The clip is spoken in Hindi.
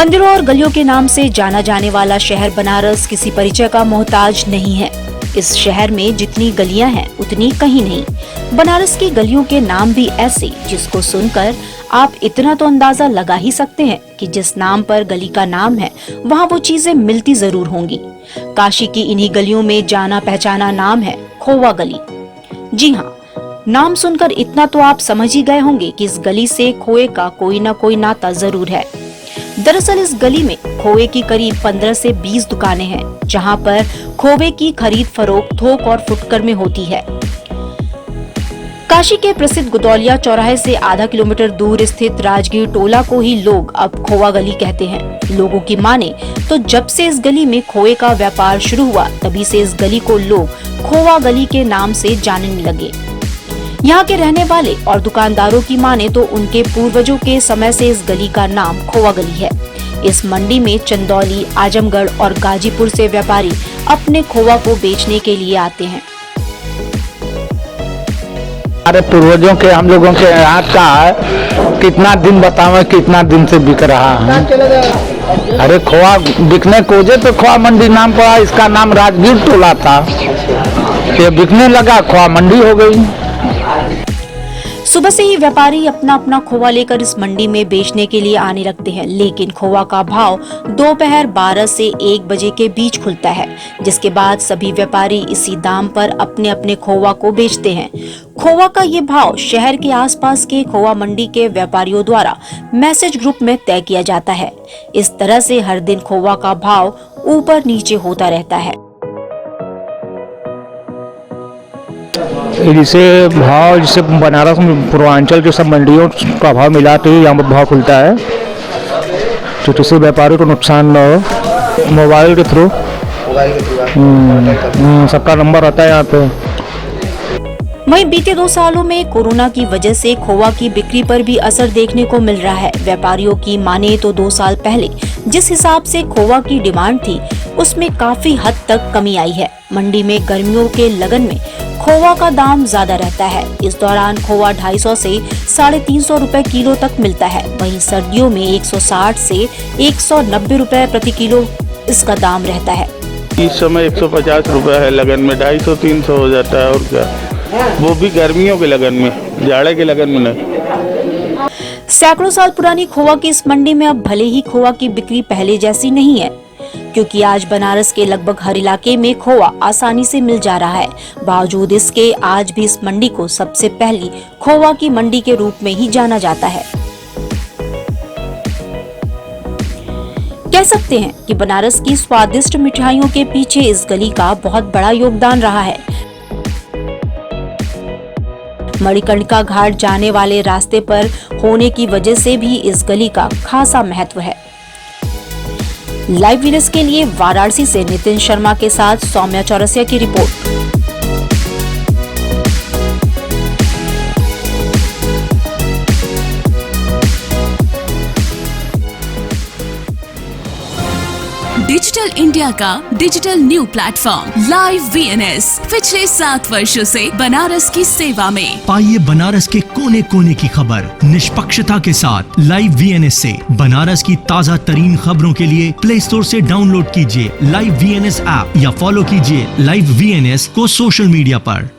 मंदिरों और गलियों के नाम से जाना जाने वाला शहर बनारस किसी परिचय का मोहताज नहीं है। इस शहर में जितनी गलियां हैं उतनी कहीं नहीं। बनारस की गलियों के नाम भी ऐसे जिसको सुनकर आप इतना तो अंदाजा लगा ही सकते हैं कि जिस नाम पर गली का नाम है वहाँ वो चीजें मिलती जरूर होंगी। काशी की इन्हीं गलियों में जाना पहचाना नाम है खोवा गली। जी हाँ, नाम सुनकर इतना तो आप समझ ही गए होंगे कि इस गली से खोए का कोई न कोई नाता जरूर है। दरअसल इस गली में खोए की करीब 15 से 20 दुकानें हैं, जहां पर खोवे की खरीद फरोख्त थोक और फुटकर में होती है। काशी के प्रसिद्ध गुदौलिया चौराहे से आधा किलोमीटर दूर स्थित राजगीर टोला को ही लोग अब खोवा गली कहते हैं। लोगों की माने तो जब से इस गली में खोए का व्यापार शुरू हुआ तभी से इस गली को लोग खोवा गली के नाम से जानने लगे। यहाँ के रहने वाले और दुकानदारों की माने तो उनके पूर्वजों के समय से इस गली का नाम खोवा गली है। इस मंडी में चंदौली, आजमगढ़ और गाजीपुर से व्यापारी अपने खोवा को बेचने के लिए आते हैं। हमारे पूर्वजों के हम लोगों के यहाँ का कितना दिन बतावे, कितना दिन से बिक रहा है। अरे खोआ बिकने को तो खोआ मंडी नाम पड़ा, इसका नाम राजगीर टोला था, ये बिकने लगा खोआ मंडी हो गई। सुबह से ही व्यापारी अपना अपना खोवा लेकर इस मंडी में बेचने के लिए आने लगते हैं, लेकिन खोवा का भाव दोपहर 12 से 1 बजे के बीच खुलता है, जिसके बाद सभी व्यापारी इसी दाम पर अपने अपने खोवा को बेचते हैं। खोवा का ये भाव शहर के आसपास के खोवा मंडी के व्यापारियों द्वारा मैसेज ग्रुप में तय किया जाता है। इस तरह से हर दिन खोवा का भाव ऊपर नीचे होता रहता है। जिसे भाव जिसे बनारस में पूर्वांचल के सब मंडियों का भाव मिलाते ही यहाँ पर भाव खुलता है, तो किसी व्यापारी को नुकसान न हो। मोबाइल के थ्रू सबका नंबर आता है यहाँ पे। वहीं बीते 2 सालों में कोरोना की वजह से खोवा की बिक्री पर भी असर देखने को मिल रहा है। व्यापारियों की माने तो 2 साल पहले जिस हिसाब से खोवा की डिमांड थी उसमें काफी हद तक कमी आई है। मंडी में गर्मियों के लगन में खोवा का दाम ज्यादा रहता है। इस दौरान खोवा 250 से 350 रुपए किलो तक मिलता है। वहीं सर्दियों में 160 से 190 रुपए प्रति किलो इसका दाम रहता है। इस समय 150 रुपए है, लगन में 250-300 हो जाता है। और क्या, वो भी गर्मियों के लगन में, जाड़े के लगन में नहीं। सैकड़ों साल पुरानी खोवा की इस मंडी में अब भले ही खोवा की बिक्री पहले जैसी नहीं है, क्योंकि आज बनारस के लगभग हर इलाके में खोवा आसानी से मिल जा रहा है। बावजूद इसके आज भी इस मंडी को सबसे पहली खोवा की मंडी के रूप में ही जाना जाता है। कह सकते हैं कि बनारस की स्वादिष्ट मिठाइयों के पीछे इस गली का बहुत बड़ा योगदान रहा है। मणिकर्णिका घाट जाने वाले रास्ते पर होने की वजह से भी इस गली का खासा महत्व है। लाइव वीनस के लिए वाराणसी से नितिन शर्मा के साथ सौम्या चौरसिया की रिपोर्ट। डिजिटल इंडिया का digital new platform live VNS पिछले 7 वर्षों से बनारस की सेवा में। पाइए बनारस के कोने कोने की खबर निष्पक्षता के साथ। लाइव वीएनएस से बनारस की ताज़ा तरीन खबरों के लिए प्ले स्टोर से डाउनलोड कीजिए लाइव वीएनएस ऐप या फॉलो कीजिए लाइव वीएनएस को सोशल मीडिया पर।